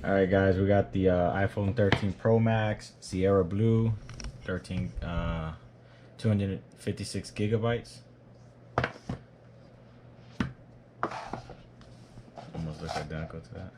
All right, guys, we got the iPhone 13 Pro Max Sierra Blue, 256 gigabytes. Almost looks identical to that.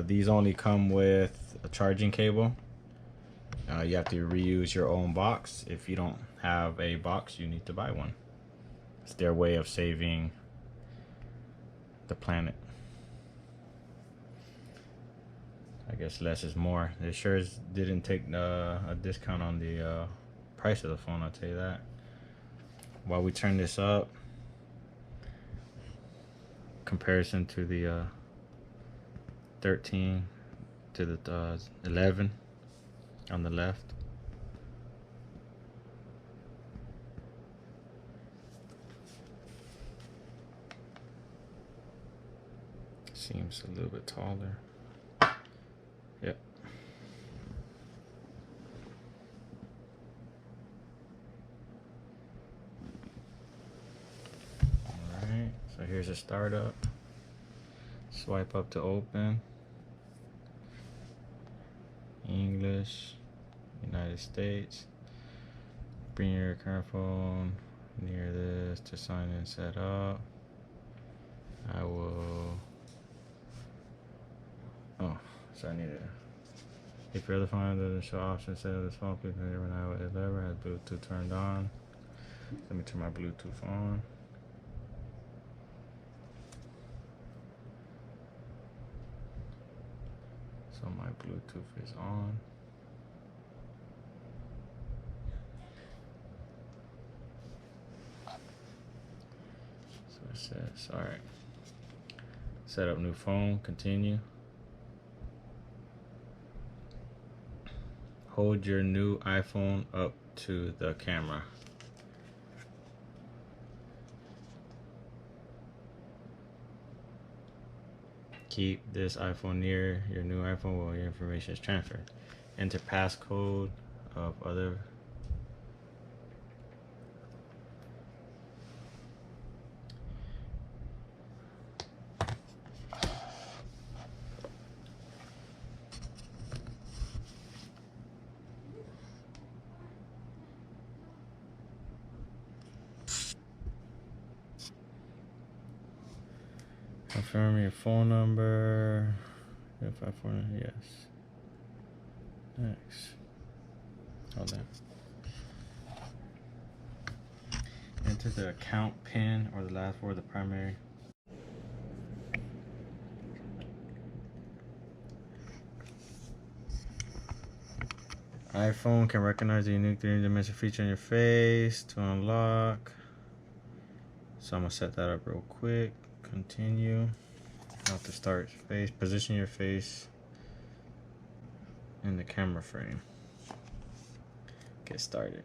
These only come with a charging cable. You have to reuse your own box. If you don't have a box, you need to buy one. It's their way of saving the planet. I guess less is more. They sure didn't take a discount on the price of the phone, I'll tell you that. While we turn this up, comparison to the 13 to the 11 on the left. Seems a little bit taller. Yep. Alright, so here's a startup. Swipe up to open. English, United States. Bring your current phone near this to sign in, set up. I will. Oh, so I need it. If your other phone doesn't show options, set up this phone, please remember now it ever has Bluetooth turned on. Let me turn my Bluetooth on. So my Bluetooth is on. So it says, all right. Set up new phone, continue. Hold your new iPhone up to the camera. Keep this iPhone near your new iPhone while your information is transferred. Enter passcode of other. Confirm your phone number. Yes. Next. Hold on. Enter the account PIN or the last word of the primary. iPhone can recognize the unique three-dimensional feature on your face to unlock. So I'm gonna set that up real quick. Continue. Now to start face. Position your face in the camera frame. Get started.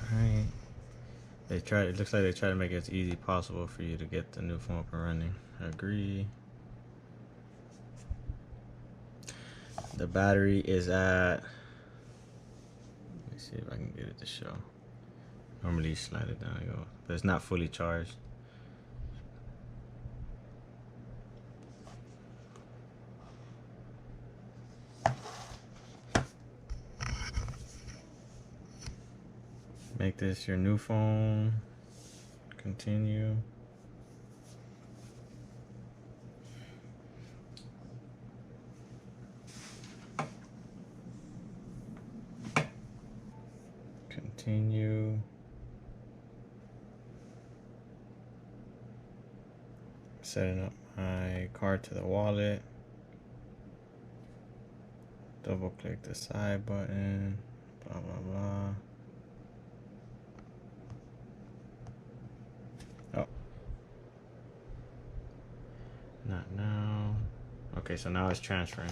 Alright. It looks like they try to make it as easy possible for you to get the new phone up and running. Agree. The battery is at, let me see if I can get it to show. Normally you slide it down and go, but it's not fully charged. Make this your new phone. Continue. Continue. Setting up my card to the wallet. Double click the side button. Blah, blah, blah. Oh. Not now. Okay, so now it's transferring.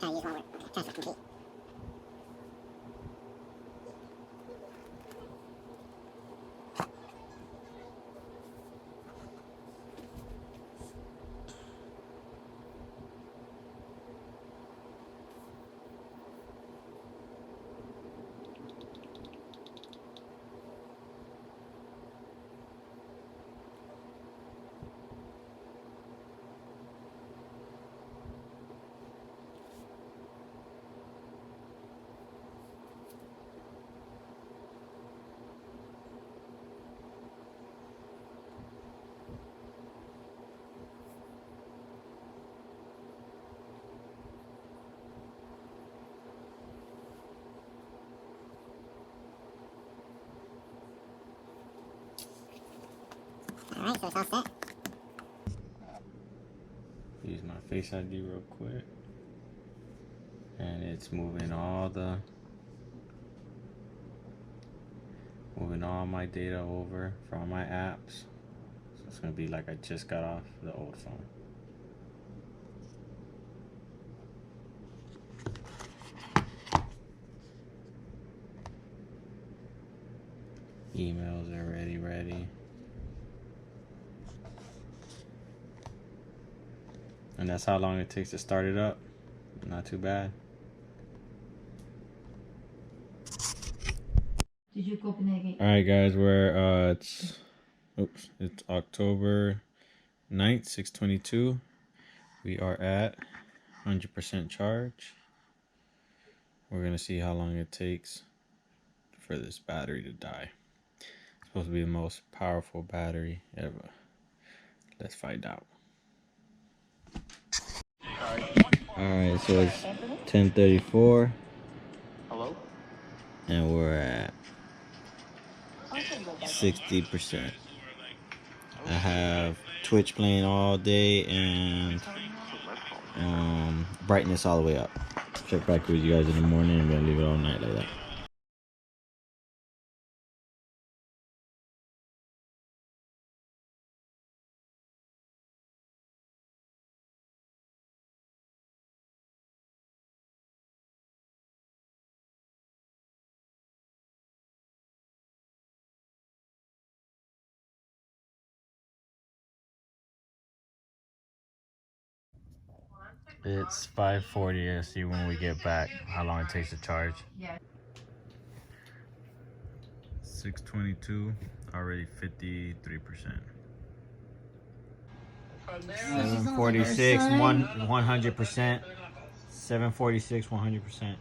Use one word. Transfer complete. Alright, so it's all set. Use my Face ID real quick. And it's moving all my data over from my apps. So it's gonna be like I just got off the old phone. Emails are ready. And that's how long it takes to start it up. Not too bad. Did you Copenhagen? Alright guys, we're it's October 9th, 6:22. We are at 100% charge. We're gonna see how long it takes for this battery to die. It's supposed to be the most powerful battery ever. Let's find out. Alright, so it's 10:34. Hello? And we're at 60%. I have Twitch playing all day and brightness all the way up. Check back with you guys in the morning. I'm gonna leave it all night like that. It's 5:40. I'll see when we get back how long it takes to charge. 6:22, already 53%. 746, 100%. 746, 100%.